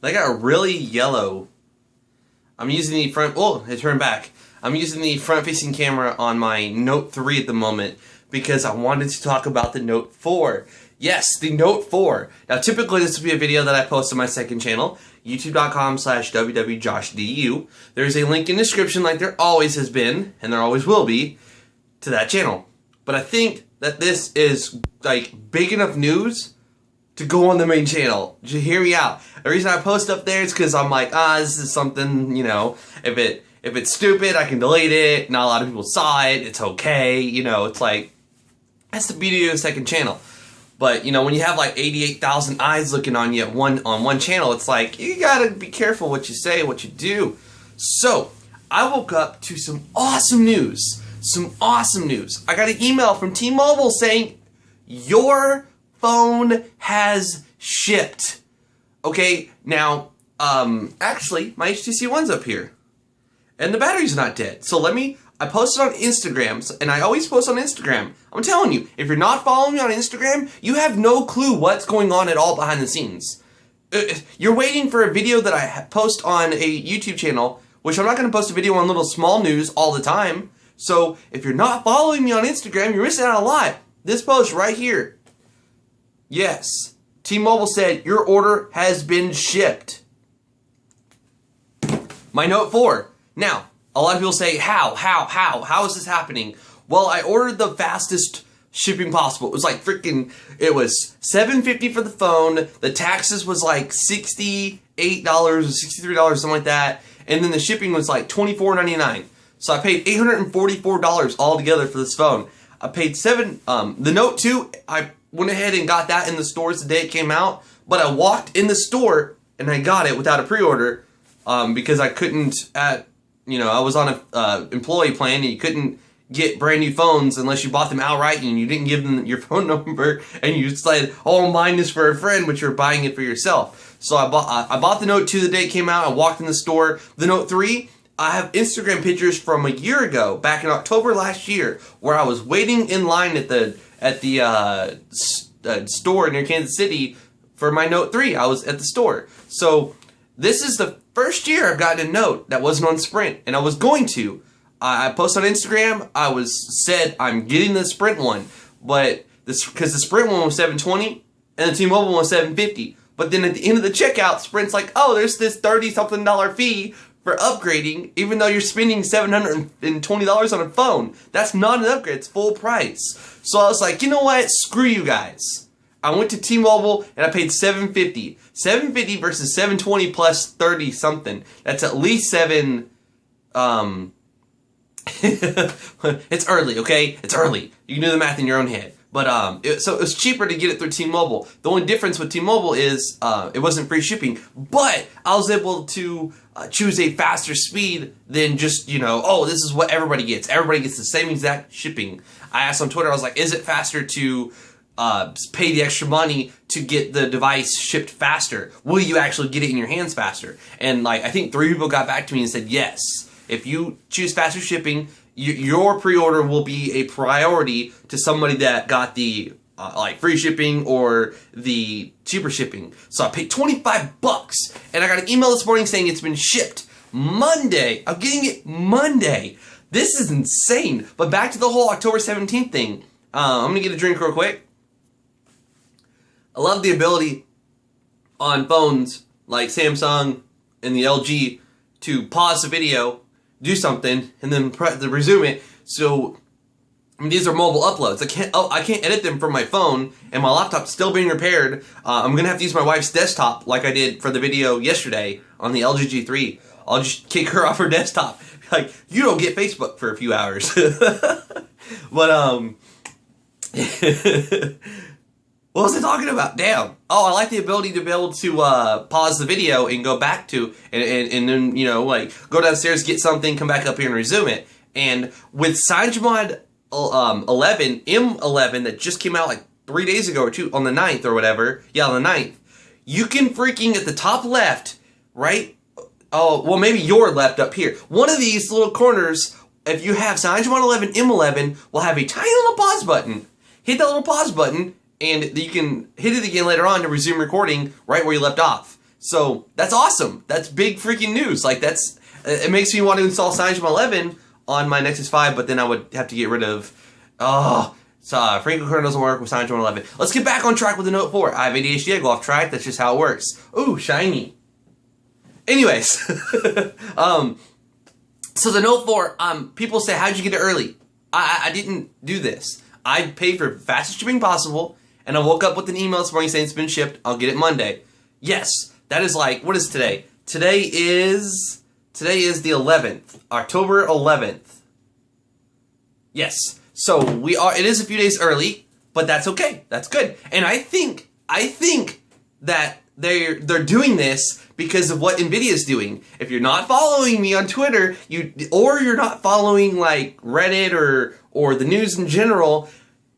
They got really yellow. I'm using the front, oh, it turned back. I'm using the front-facing camera on my Note 3 at the moment because I wanted to talk about the Note 4. Yes, the Note 4. Now, typically this would be a video that I post on my second channel, youtube.com/wwjoshdew. There's a link in the description like there always has been, and there always will be, to that channel. But I think that this is, like, big enough news to go on the main channel. Just hear me out. The reason I post up there is because I'm like, this is something, you know, if it's stupid, I can delete it. Not a lot of people saw it. It's okay. You know, it's like, that's the beauty of the second channel. But, you know, when you have like 88,000 eyes looking on you on one channel, it's like, you gotta be careful what you say, what you do. So, I woke up to some awesome news. Some awesome news. I got an email from T-Mobile saying, your phone has shipped. Okay, now, actually, my HTC One's up here. And the battery's not dead. So I posted on Instagram, and I always post on Instagram. I'm telling you, if you're not following me on Instagram, you have no clue what's going on at all behind the scenes. You're waiting for a video that I post on a YouTube channel, which I'm not going to post a video on little small news all the time. So if you're not following me on Instagram, you're missing out a lot. This post right here. Yes, T-Mobile said your order has been shipped. My Note 4. Now, a lot of people say, how is this happening? Well, I ordered the fastest shipping possible. It was like freaking, it was $7.50 for the phone. The taxes was like $68 or $63, something like that. And then the shipping was like $24.99. So I paid $844 altogether for this phone. I paid the Note 2, I went ahead and got that in the stores the day it came out. But I walked in the store and I got it without a pre-order because I couldn't you know, I was on a employee plan and you couldn't get brand new phones unless you bought them outright and you didn't give them your phone number and you said, oh, mine is for a friend, but you're buying it for yourself. So I bought the Note 2 the day it came out. I walked in the store. The Note 3, I have Instagram pictures from a year ago, back in October last year, where I was waiting in line at the store near Kansas City for my Note 3. I was at the store. So this is the first year I've gotten a Note that wasn't on Sprint, and I was going to. I posted on Instagram. I said I'm getting the Sprint one, but because the Sprint one was $720 and the T-Mobile one was $750. But then at the end of the checkout, Sprint's like, oh, there's this $30-something fee for upgrading, even though you're spending $720 on a phone. That's not an upgrade. It's full price. So I was like, you know what? Screw you guys. I went to T-Mobile and I paid $750. $750 versus $720 plus 30 something. That's at least it's early, okay? It's early. You can do the math in your own head. But so it was cheaper to get it through T-Mobile. The only difference with T-Mobile is it wasn't free shipping, but I was able to choose a faster speed than just, you know, oh, this is what everybody gets. Everybody gets the same exact shipping. I asked on Twitter, I was like, is it faster to pay the extra money to get the device shipped faster? Will you actually get it in your hands faster? And like, I think 3 people got back to me and said, yes. If you choose faster shipping, your pre-order will be a priority to somebody that got the like free shipping or the cheaper shipping. So I paid $25 and I got an email this morning saying it's been shipped Monday. I'm getting it Monday. This is insane. But back to the whole October 17th thing. I'm gonna get a drink real quick. I love the ability on phones like Samsung and the LG to pause the video, do something, and then resume it. So, I mean, these are mobile uploads. I can't edit them from my phone, and my laptop's still being repaired. I'm gonna have to use my wife's desktop like I did for the video yesterday on the LG G3. I'll just kick her off her desktop. Like, you don't get Facebook for a few hours. But what was I talking about? Damn. Oh, I like the ability to be able to pause the video and go back to, and then, you know, like, go downstairs, get something, come back up here and resume it. And with CyanogenMod 11, M11, that just came out like 3 days ago or two, on the 9th or whatever, yeah, on the 9th, you can freaking, at the top left, right? Oh, well, maybe your left up here. One of these little corners, if you have CyanogenMod 11, M11, will have a tiny little pause button. Hit that little pause button, and you can hit it again later on to resume recording right where you left off. So that's awesome. That's big freaking news. Like it makes me want to install Cyanogen 11 on my Nexus 5, but then I would have to get rid of, Franklin kernel doesn't work with Cyanogen 11. Let's get back on track with the Note 4. I have ADHD, I go off track, that's just how it works. Ooh, shiny. Anyways, so the Note 4, people say, how'd you get it early? I didn't do this. I paid for fastest shipping possible, and I woke up with an email this morning saying it's been shipped, I'll get it Monday. Yes, that is like, what is today? Today is the 11th, October 11th. Yes. So it is a few days early, but that's okay. That's good. And I think that they're doing this because of what Nvidia is doing. If you're not following me on Twitter, you're not following like Reddit or the news in general,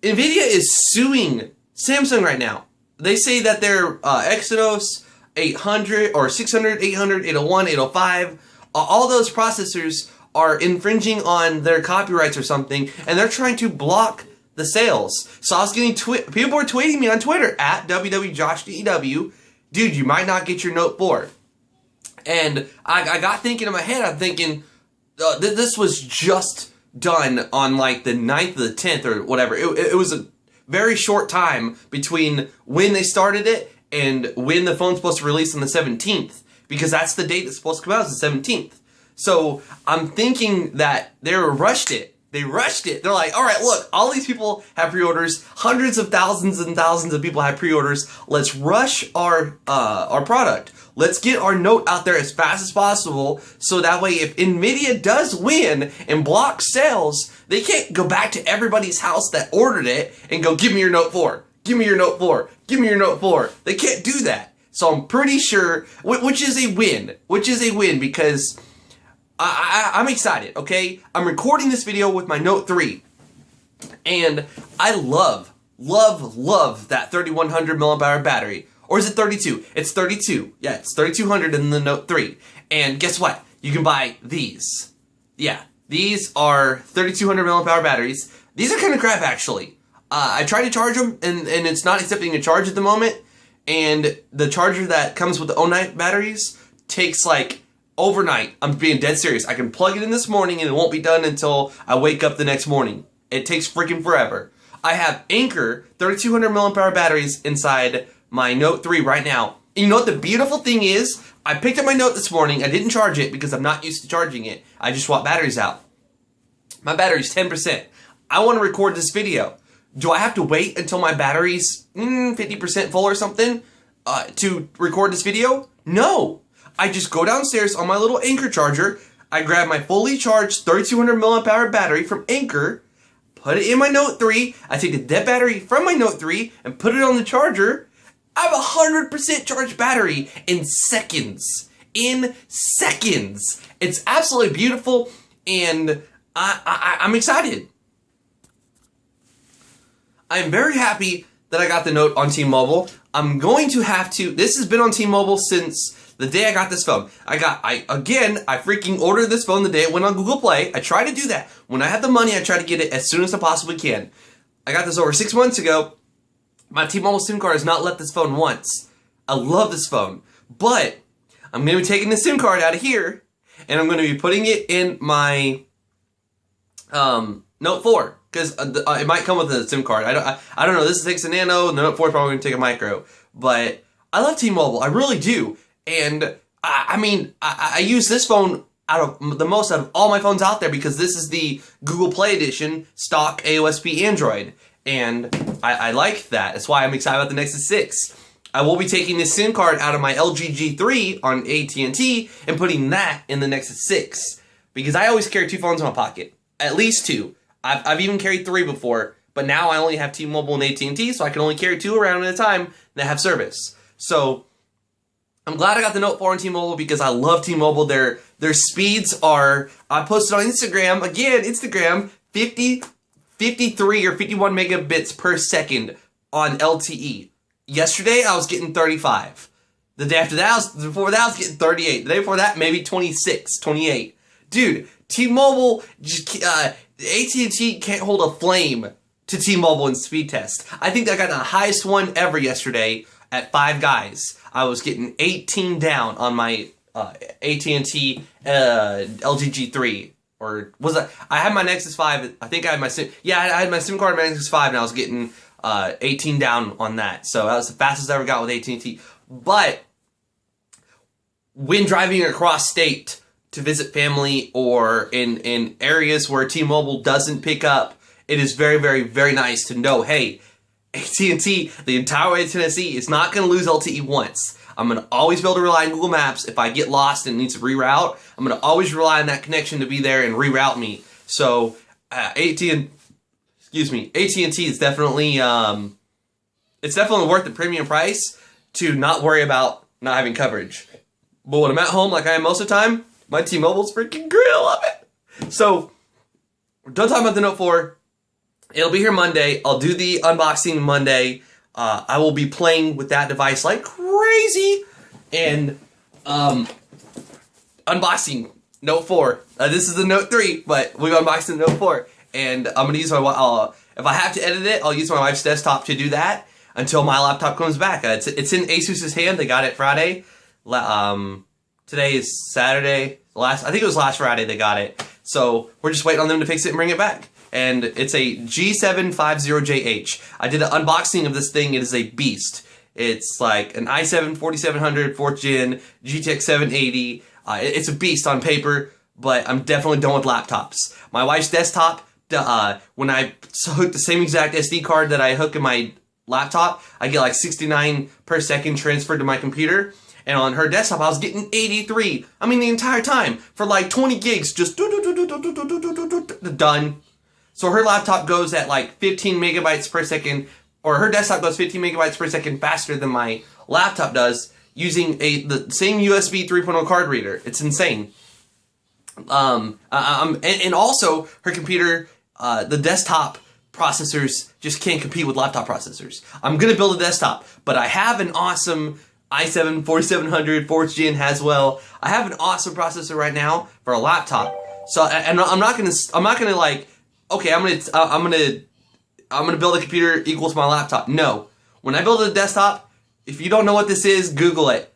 Nvidia is suing Samsung right now. They say that their Exynos 800 or 600, 800, 801, 805, all those processors are infringing on their copyrights or something, and they're trying to block the sales. So I was getting people were tweeting me on Twitter at wwjoshdew, dude, you might not get your Note 4. And I got thinking in my head, I'm thinking, this was just done on like the 9th or the 10th or whatever. It was a very short time between when they started it and when the phone's supposed to release on the 17th, because that's the date it's supposed to come out, is the 17th. So I'm thinking that they rushed it. They rushed it. They're like, all right, look, all these people have pre-orders. Hundreds of thousands and thousands of people have pre-orders. Let's rush our product. Let's get our Note out there as fast as possible, so that way if Nvidia does win and block sales, they can't go back to everybody's house that ordered it and go, give me your Note 4. Give me your Note 4. Give me your Note 4. They can't do that. So I'm pretty sure, which is a win. Which is a win because I'm excited, okay? I'm recording this video with my Note 3, and I love that 3100 milliamp battery. Or is it 32? It's 32. Yeah, it's 3200 in the Note 3. And guess what? You can buy these. Yeah, these are 3200 milliamp batteries. These are kind of crap, actually. I tried to charge them, and it's not accepting a charge at the moment. And the charger that comes with the O-night batteries takes like overnight. I'm being dead serious. I can plug it in this morning and it won't be done until I wake up the next morning. It takes freaking forever. I have Anker 3200 milliamp batteries inside my Note 3 right now. And you know what the beautiful thing is? I picked up my Note this morning. I didn't charge it because I'm not used to charging it. I just swap batteries out. My battery's 10%. I want to record this video. Do I have to wait until my battery's 50% full or something to record this video? No. I just go downstairs on my little Anker charger, I grab my fully charged 3200 milliamp battery from Anker, put it in my Note 3, I take the dead battery from my Note 3 and put it on the charger. I have a 100% charged battery in seconds. In seconds. It's absolutely beautiful, and I'm excited. I'm very happy that I got the Note on T-Mobile. I'm going to have to, this has been on T-Mobile since the day I got this phone. I freaking ordered this phone the day it went on Google Play. I try to do that. When I have the money, I try to get it as soon as I possibly can. I got this over 6 months ago. My T-Mobile SIM card has not left this phone once. I love this phone. But I'm going to be taking the SIM card out of here, and I'm going to be putting it in my Note 4. Because it might come with a SIM card. I don't know. This takes a nano, and the Note 4 is probably going to take a micro. But I love T-Mobile. I really do. And I use this phone the most out of all my phones out there because this is the Google Play edition stock AOSP Android. And I like that. That's why I'm excited about the Nexus 6. I will be taking this SIM card out of my LG G3 on AT&T and putting that in the Nexus 6. Because I always carry 2 phones in my pocket. At least 2. I've even carried 3 before, but now I only have T-Mobile and AT&T, so I can only carry 2 around at a time that have service. So I'm glad I got the Note 4 on T-Mobile because I love T-Mobile. Their speeds are, I posted on Instagram, again, Instagram, 53 or 51 megabits per second on LTE. Yesterday, I was getting 35. The day after that, before that, I was getting 38. The day before that, maybe 26, 28. Dude, T-Mobile, AT&T can't hold a flame to T-Mobile in speed test. I think I got the highest one ever yesterday at Five Guys, I was getting 18 down on my AT&T LG 3. Or was I had my Nexus 5, I think I had my SIM, yeah, I had my SIM card on my Nexus 5, and I was getting 18 down on that. So that was the fastest I ever got with AT&T. But when driving across state to visit family or in areas where T-Mobile doesn't pick up, it is very, very, very nice to know, hey, AT&T, the entire way to Tennessee, is not going to lose LTE once. I'm going to always be able to rely on Google Maps. If I get lost and need to reroute, I'm going to always rely on that connection to be there and reroute me. So AT&T is definitely it's definitely worth the premium price to not worry about not having coverage. But when I'm at home, like I am most of the time, my T-Mobile's freaking great. I love it. So we're done talking about the Note 4. It'll be here Monday. I'll do the unboxing Monday. I will be playing with that device like crazy. And unboxing Note 4. This is the Note 3, but we've unboxed the Note 4. And I'm going to use my, if I have to edit it, I'll use my wife's desktop to do that until my laptop comes back. It's in Asus's hand. They got it Friday. Today is Saturday. I think it was last Friday they got it. So we're just waiting on them to fix it and bring it back. And it's a G750JH. I did an unboxing of this thing. It is a beast. It's like an i7 4700 4th gen GTX 780. It's a beast on paper, but I'm definitely done with laptops. My wife's desktop, when I hook the same exact SD card that I hook in my laptop, I get like 69 per second transferred to my computer. And on her desktop, I was getting 83. I mean, the entire time for like 20 gigs, just done. So her laptop goes at like 15 megabytes per second, or her desktop goes 15 megabytes per second faster than my laptop does using the same USB 3.0 card reader. It's insane. And also her computer, the desktop processors just can't compete with laptop processors. I'm gonna build a desktop, but I have an awesome i7 4700 4th gen Haswell. I have an awesome processor right now for a laptop. So, and I'm not gonna like, okay, I'm gonna build a computer equal to my laptop. No, when I build a desktop, if you don't know what this is, Google it.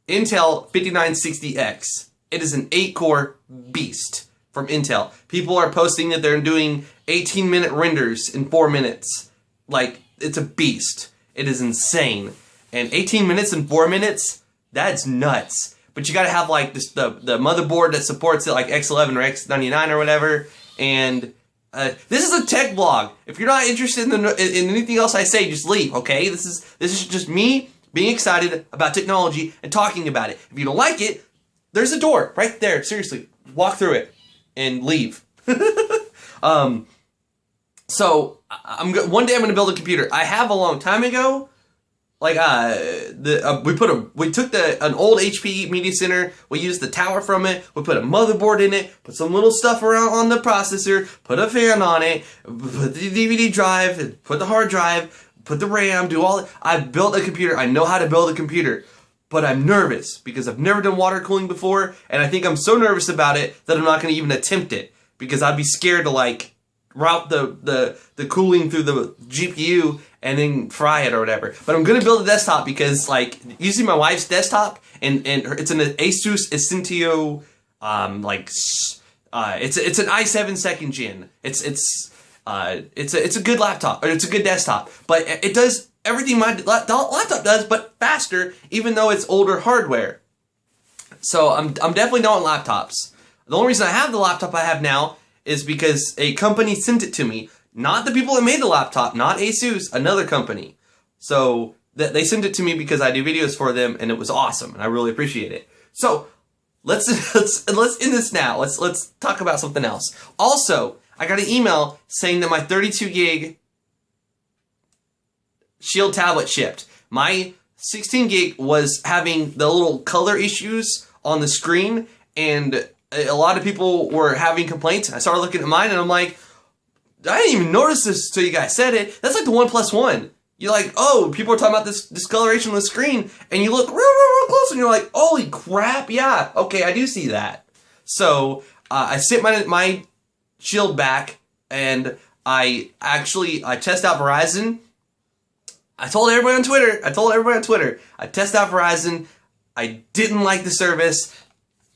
Intel 5960X. It is an 8-core beast from Intel. People are posting that they're doing 18-minute renders in 4 minutes. Like, it's a beast. It is insane. And 18 minutes and 4 minutes, that's nuts. But you gotta have like this, the motherboard that supports it, like X11 or X99 or whatever. And this is a tech vlog. If you're not interested in anything else I say, just leave, okay? This is just me being excited about technology and talking about it. If you don't like it, there's a door right there. Seriously, walk through it and leave. So one day I'm gonna build a computer. I have a long time ago. Like we took an old HP Media Center. We used the tower from it. We put a motherboard in it. Put some little stuff around on the processor. Put a fan on it. Put the DVD drive. Put the hard drive. Put the RAM. Do all. I built a computer. I know how to build a computer, but I'm nervous because I've never done water cooling before, and I think I'm so nervous about it that I'm not going to even attempt it because I'd be scared to like route the cooling through the GPU and then fry it or whatever. But I'm gonna build a desktop because like using my wife's desktop and it's an Asus Essentio it's an i7 2nd gen. It's a good laptop, or it's a good desktop, but it does everything my laptop does, but faster, even though it's older hardware. So I'm definitely done with laptops. The only reason I have the laptop I have now is because a company sent it to me. Not the people that made the laptop, not Asus, another company. So they sent it to me because I do videos for them, and it was awesome, and I really appreciate it. So let's end this now. Let's talk about something else. Also, I got an email saying that my 32 gig Shield Tablet shipped. My 16 gig was having the little color issues on the screen, and a lot of people were having complaints. I started looking at mine, and I'm like, I didn't even notice this until you guys said it. That's like the 1+1. You're like, oh, people are talking about this discoloration on the screen, and you look real close, and you're like, holy crap, yeah, okay, I do see that. So I sent my Shield back, and I test out Verizon. I told everybody on Twitter. I tested out Verizon. I didn't like the service.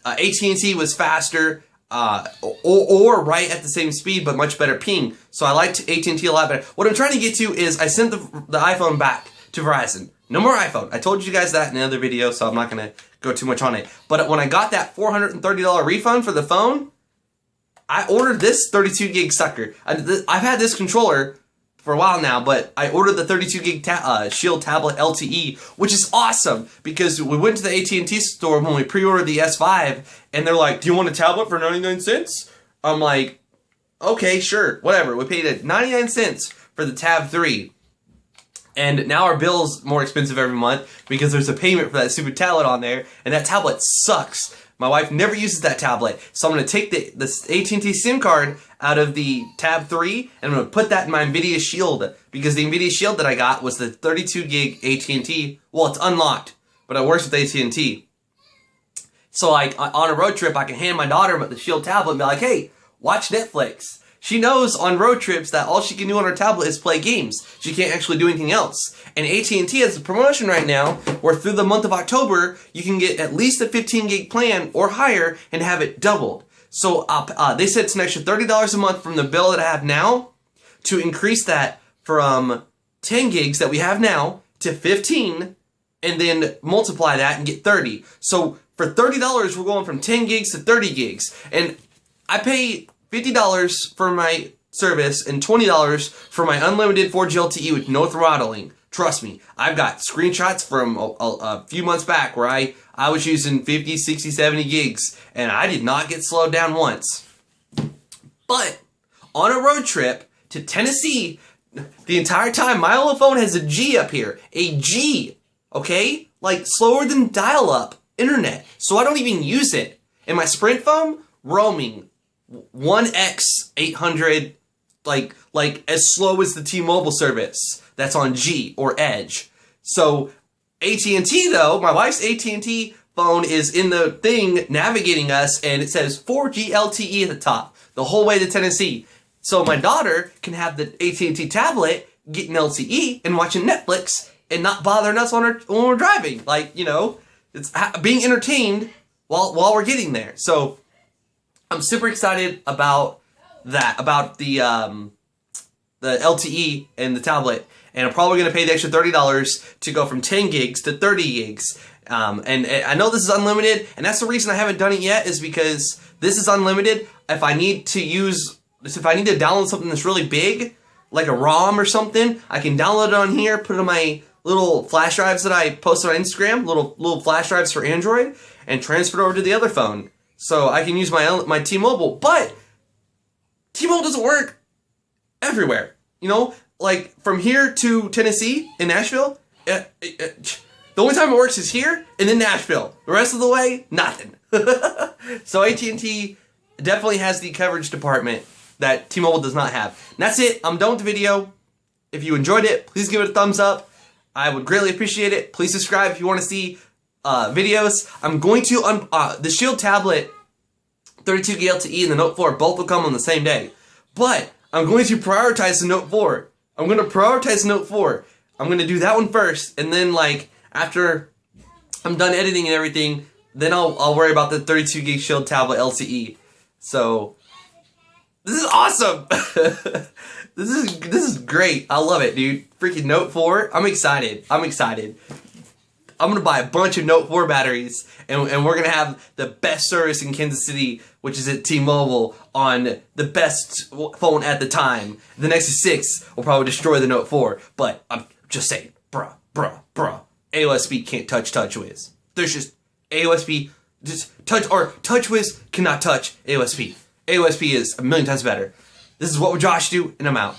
AT&T was faster, or right at the same speed, but much better ping. So I liked AT&T a lot better. What I'm trying to get to is I sent the iPhone back to Verizon. No more iPhone. I told you guys that in another video, so I'm not going to go too much on it. But when I got that $430 refund for the phone, I ordered this 32 gig sucker. I've had this controller for a while now, but I ordered the 32 gig Shield Tablet LTE, which is awesome because we went to the AT&T store when we pre-ordered the S5, and they're like, "Do you want a tablet for 99 cents?" I'm like, "Okay, sure, whatever." We paid it 99 cents for the Tab 3. And now our bill's more expensive every month because there's a payment for that stupid tablet on there, and that tablet sucks. My wife never uses that tablet, so I'm going to take the AT&T SIM card out of the Tab 3, and I'm going to put that in my Nvidia Shield, because the Nvidia Shield that I got was the 32 gig AT&T. Well, it's unlocked, but it works with AT&T. So like on a road trip, I can hand my daughter the Shield tablet and be like, "Hey, watch Netflix." She knows on road trips that all she can do on her tablet is play games. She can't actually do anything else. And AT&T has a promotion right now where through the month of October, you can get at least a 15 gig plan or higher and have it doubled. So they said it's an extra $30 a month from the bill that I have now to increase that from 10 gigs that we have now to 15, and then multiply that and get 30. So for $30, we're going from 10 gigs to 30 gigs. And I pay $50 for my service and $20 for my unlimited 4G LTE with no throttling. Trust me, I've got screenshots from a few months back where I was using 50, 60, 70 gigs, and I did not get slowed down once. But on a road trip to Tennessee, the entire time, my old phone has a G up here. A G, okay? Like slower than dial-up internet. So I don't even use it. And my Sprint phone, roaming 1x 800, like as slow as the T-Mobile service that's on G or Edge. So AT&T though, my wife's AT&T phone is in the thing navigating us, and it says 4G LTE at the top the whole way to Tennessee. So my daughter can have the AT&T tablet getting LTE and watching Netflix and not bothering us when we're driving. Like, you know, it's being entertained while we're getting there. So I'm super excited about that, about the LTE and the tablet, and I'm probably going to pay the extra $30 to go from 10 gigs to 30 gigs. And I know this is unlimited, and that's the reason I haven't done it yet, is because this is unlimited. If I need to download something that's really big, like a ROM or something, I can download it on here, put it on my little flash drives that I posted on Instagram, little flash drives for Android, and transfer it over to the other phone. So I can use my T-Mobile, but T-Mobile doesn't work everywhere. You know, like from here to Tennessee in Nashville, the only time it works is here and then Nashville. The rest of the way, nothing. So AT&T definitely has the coverage department that T-Mobile does not have. And that's it. I'm done with the video. If you enjoyed it, please give it a thumbs up. I would greatly appreciate it. Please subscribe if you want to see videos. I'm going to the Shield Tablet 32 gig LTE and the Note 4 both will come on the same day, but I'm going to prioritize the Note 4. I'm going to do that one first, and then like after I'm done editing and everything, then I'll worry about the 32 gig Shield Tablet LTE. So this is awesome. This is great. I love it, dude. Freaking Note 4. I'm excited. I'm going to buy a bunch of Note 4 batteries, and we're going to have the best service in Kansas City, which is at T-Mobile, on the best phone at the time. The Nexus 6 will probably destroy the Note 4, but I'm just saying, bruh. AOSP can't touch TouchWiz. There's just AOSP, TouchWiz cannot touch AOSP. AOSP is a million times better. This is What Would Josh Do, and I'm out.